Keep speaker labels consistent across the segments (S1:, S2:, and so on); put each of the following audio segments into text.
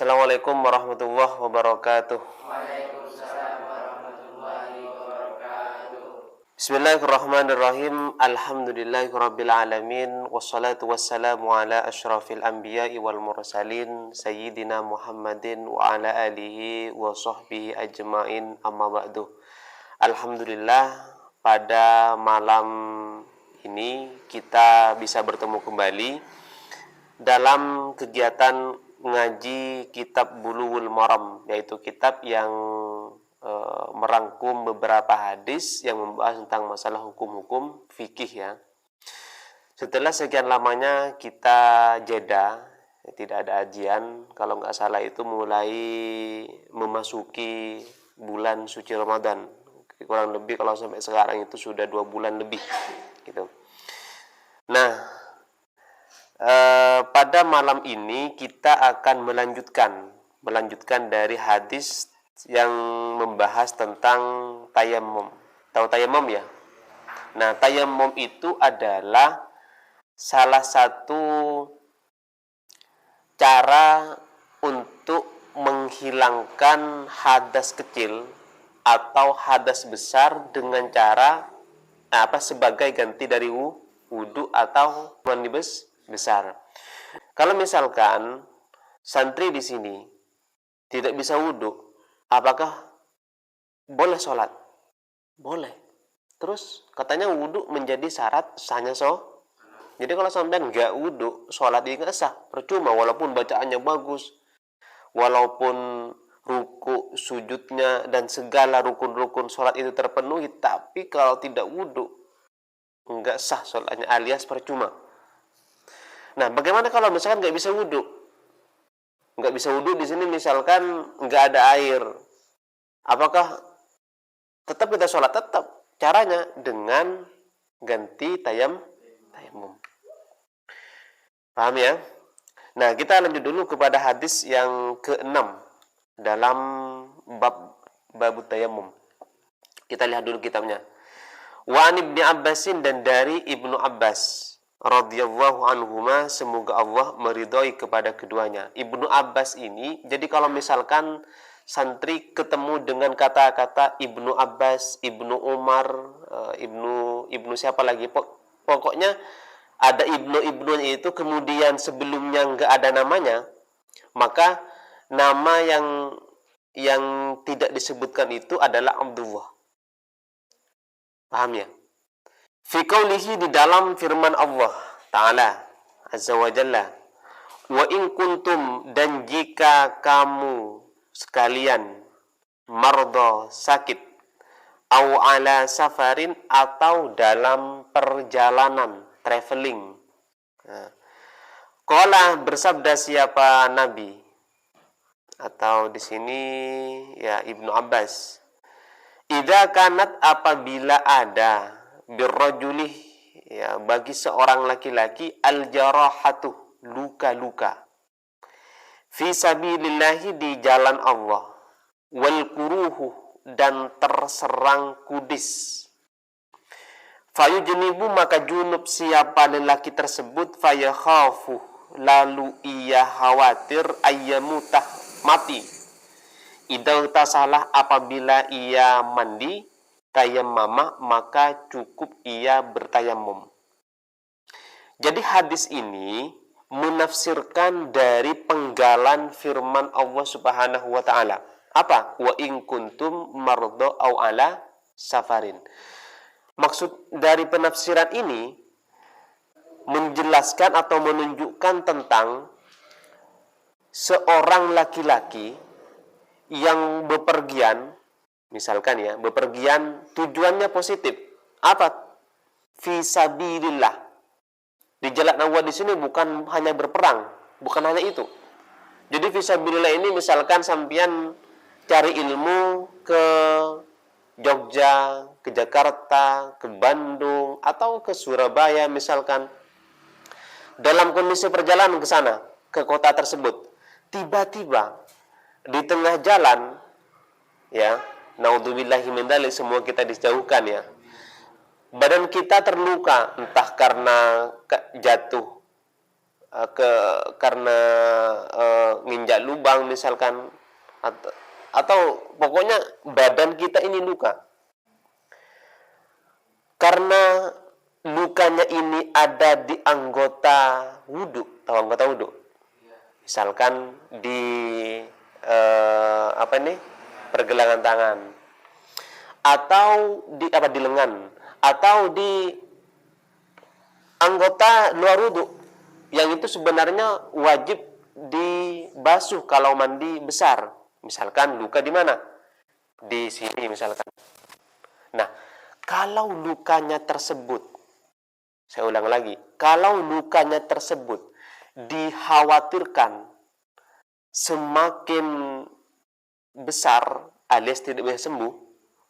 S1: Assalamualaikum warahmatullahi wabarakatuh.
S2: Waalaikumsalam warahmatullahi wabarakatuh.
S1: Bismillahirrahmanirrahim. Alhamdulillahirabbil alamin wassalatu wassalamu ala asyrafil anbiya'i wal mursalin sayyidina Muhammadin wa ala alihi wa sahbihi ajmain, amma ba'du. Alhamdulillah, pada malam ini kita bisa bertemu kembali dalam kegiatan ngaji kitab Bulughul Maram, yaitu kitab yang merangkum beberapa hadis yang membahas tentang masalah hukum-hukum fikih ya. Setelah sekian lamanya kita jeda, tidak ada ajian, kalau nggak salah itu mulai memasuki bulan suci Ramadan. Kurang lebih kalau sampai sekarang itu sudah 2 bulan lebih gitu. Nah, pada malam ini kita akan melanjutkan dari hadis yang membahas tentang tayammum. Tahu tayammum ya? Nah, tayammum itu adalah salah satu cara untuk menghilangkan hadas kecil atau hadas besar dengan cara sebagai ganti dari wudu atau mandi besar. Kalau misalkan santri di sini tidak bisa wudu, apakah boleh sholat? Boleh. Terus katanya wudu menjadi syarat sahnya Jadi kalau sampean nggak wudu, sholat ini nggak sah, percuma. Walaupun bacaannya bagus, walaupun ruku, sujudnya dan segala rukun-rukun sholat itu terpenuhi, tapi kalau tidak wudu, nggak sah sholatnya, alias percuma. Nah, bagaimana kalau misalkan nggak bisa wudu? Nggak bisa wudu di sini misalkan nggak ada air. Apakah tetap kita sholat? Tetap. Caranya dengan ganti tayammum. Paham ya? Nah, kita lanjut dulu kepada hadis yang ke-6 dalam bab tayammum. Kita lihat dulu kitabnya. Wa an Ibnu Abbasin, dan dari Ibnu Abbas radhiyallahu anhuma, semoga Allah meridhai kepada keduanya. Ibnu Abbas ini, jadi kalau misalkan santri ketemu dengan kata-kata Ibnu Abbas, Ibnu Umar, Ibnu siapa lagi, pokoknya ada Ibnu itu kemudian sebelumnya nggak ada namanya, maka nama yang tidak disebutkan itu adalah Abdullah. Paham ya? Fi qaulihi, di dalam firman Allah Ta'ala Azza wa Jalla, wa in kuntum, dan jika kamu sekalian, mardo, sakit, au ala safarin, atau dalam perjalanan, traveling. Qala, bersabda siapa Nabi, atau di sini ya Ibnu Abbas, idza kanat, apabila ada, birrajuli, ya, bagi seorang laki-laki, al-jarahatu, luka-luka, fi sabilillahi, di jalan Allah, wal kuruhu, dan terserang kudis, fayujnibu, maka junub siapa lelaki tersebut, fayakhafu, lalu ia khawatir, ayyamutah, mati, idza tasalah, apabila ia mandi, tayammama, maka cukup ia bertayamum. Jadi hadis ini menafsirkan dari penggalan firman Allah Subhanahu wa taala. Apa? Wa in kuntum mardo au ala safarin. Maksud dari penafsiran ini menjelaskan atau menunjukkan tentang seorang laki-laki yang bepergian, misalkan ya, bepergian tujuannya positif. Apa? Fisabilillah. Di jalan Allah di sini bukan hanya berperang, bukan hanya itu. Jadi fisabilillah ini misalkan sampean cari ilmu ke Jogja, ke Jakarta, ke Bandung, atau ke Surabaya misalkan. Dalam kondisi perjalanan ke sana, ke kota tersebut, tiba-tiba di tengah jalan, ya, naudzubillahi min dzalik, semua kita dijauhkan ya, badan kita terluka, entah karena jatuh karena nginjak lubang misalkan, atau pokoknya badan kita ini luka. Karena lukanya ini ada di anggota wudhu, tahu anggota wudhu? Misalkan di pergelangan tangan, atau di lengan, atau di anggota luar wudhu, yang itu sebenarnya wajib dibasuh kalau mandi besar. Misalkan luka di mana? Di sini misalkan. Nah, kalau lukanya tersebut, saya ulang lagi, kalau lukanya tersebut dikhawatirkan semakin besar alias tidak bisa sembuh,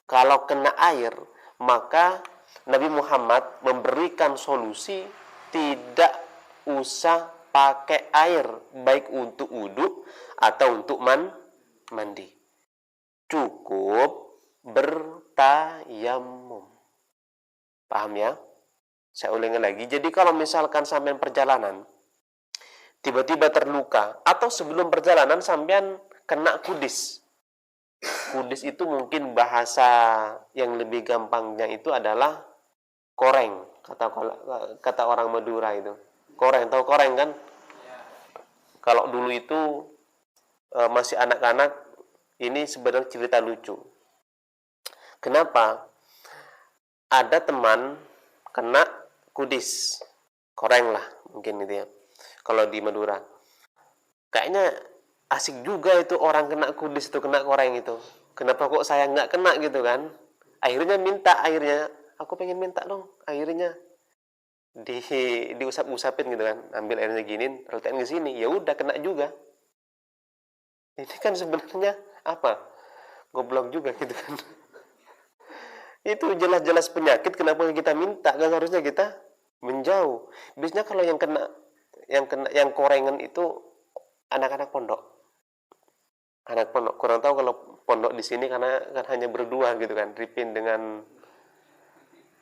S1: kalau kena air, maka Nabi Muhammad memberikan solusi tidak usah pakai air, baik untuk wudhu atau untuk mandi. Cukup bertayamum. Paham ya? Saya ulangi lagi. Jadi kalau misalkan sampean perjalanan tiba-tiba terluka, atau sebelum perjalanan sampean kena kudis. Kudis itu mungkin bahasa yang lebih gampangnya itu adalah koreng, kata orang Madura itu. Koreng, tahu koreng kan? Kalau dulu itu masih anak-anak, ini sebenarnya cerita lucu. Kenapa? Ada teman kena kudis, koreng lah mungkin itu ya, kalau di Madura. Kayaknya asik juga itu orang kena kudis itu, kena koreng itu. Kenapa kok saya nggak kena gitu kan? Akhirnya minta airnya, aku pengen minta dong airnya. Diusap-usapin gitu kan, ambil airnya giniin, letakkan ke sini, ya udah kena juga. Ini kan sebenarnya apa? Goblok juga gitu kan. Itu jelas-jelas penyakit, kenapa kita minta? Kan harusnya kita menjauh. Biasanya kalau yang korengan itu anak-anak pondok. Anak pondok, kurang tahu kalau pondok di sini karena kan hanya berdua gitu kan, Ripin dengan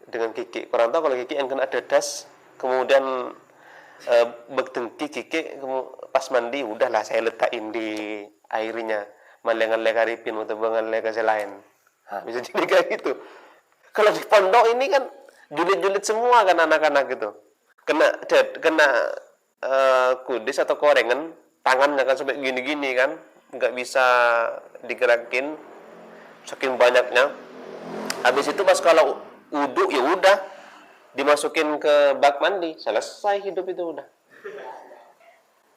S1: Kiki. Kurang tahu kalau Kiki yang kena dedas, kemudian begdengki Kiki pas mandi, udahlah saya letakin di airnya, malengan-lega Ripin atau bangan-lega selain. Bisa jadi kayak gitu. Kalau di pondok ini kan julid-julid semua kan anak-anak gitu. Kena kudis atau korengan, tangannya kan sampai gini-gini kan, nggak bisa digerakin saking banyaknya. Habis itu pas kalau wudhu ya udah dimasukin ke bak mandi, selesai hidup itu udah.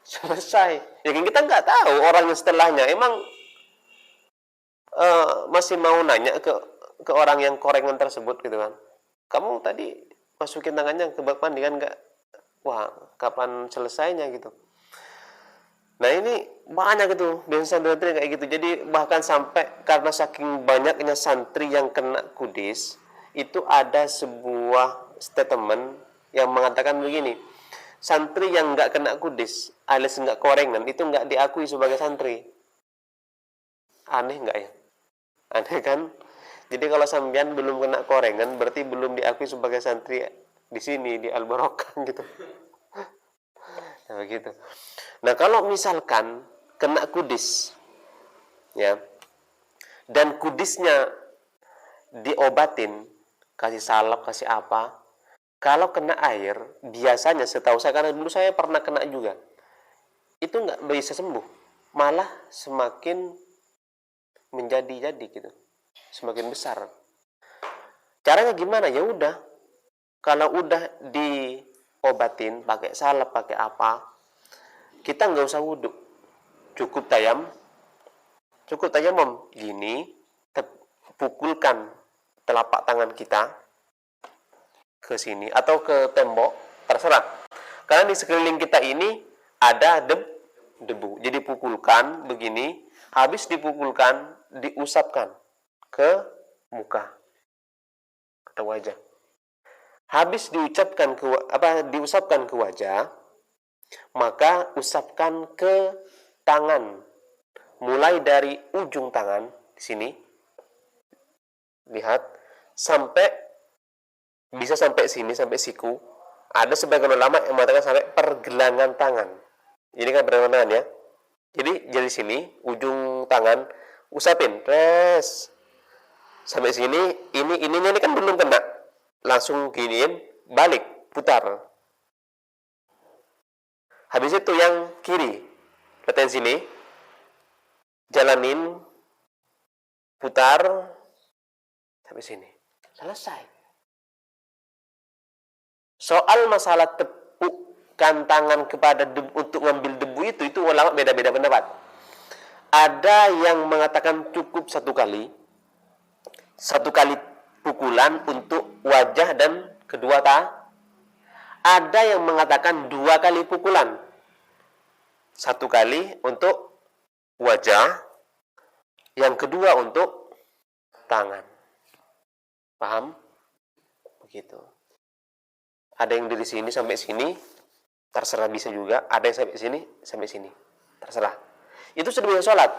S1: Selesai. Ya kita nggak tahu orang yang setelahnya emang masih mau nanya ke orang yang korengan tersebut gitu kan. Kamu tadi masukin tangannya ke bak mandi kan nggak? Wah, kapan selesainya gitu. Nah ini banyak gitu, biasa santri kayak gitu. Jadi bahkan sampai karena saking banyaknya santri yang kena kudis, itu ada sebuah statement yang mengatakan begini, santri yang nggak kena kudis alias nggak korengan itu nggak diakui sebagai santri. Aneh nggak ya? Aneh kan? Jadi kalau sampean belum kena korengan berarti belum diakui sebagai santri di sini di Al-Barokah gitu. Nah, begitu. Nah, kalau misalkan kena kudis ya, dan kudisnya diobatin, kasih salep, kasih apa, kalau kena air, biasanya setahu saya, karena dulu saya pernah kena juga, itu nggak bisa sembuh, malah semakin menjadi-jadi gitu, semakin besar. Caranya gimana? Ya udah, kalau udah diobatin pakai salep, pakai apa, kita nggak usah wudhu, cukup tayamum gini, pukulkan telapak tangan kita ke sini atau ke tembok, terserah. Karena di sekeliling kita ini ada debu, jadi pukulkan begini, habis dipukulkan, diusapkan ke muka atau wajah. Habis diusapkan ke wajah, maka usapkan ke tangan, mulai dari ujung tangan di sini, lihat, bisa sampai sini, sampai siku, Ada sebagian ulama yang mengatakan sampai pergelangan tangan. Ini kan pergelangan tangan ya. Jadi dari sini ujung tangan usapin, tes sampai sini. Ini kan belum kena, langsung giniin, balik, putar. Habis itu yang kiri, letakkan sini, jalanin, putar sampai sini, selesai. Soal masalah tepukkan tangan kepada debu, untuk ngambil debu itu ulama beda-beda pendapat. Ada yang mengatakan cukup satu kali pukulan untuk wajah dan kedua tangan. Ada yang mengatakan 2 kali pukulan, 1 kali untuk wajah, yang kedua untuk tangan. Paham? Begitu. Ada yang dari sini sampai sini, terserah, bisa juga. Ada yang sampai sini, terserah. Itu sudah bisa sholat.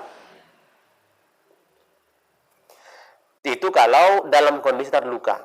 S1: Itu kalau dalam kondisi terluka.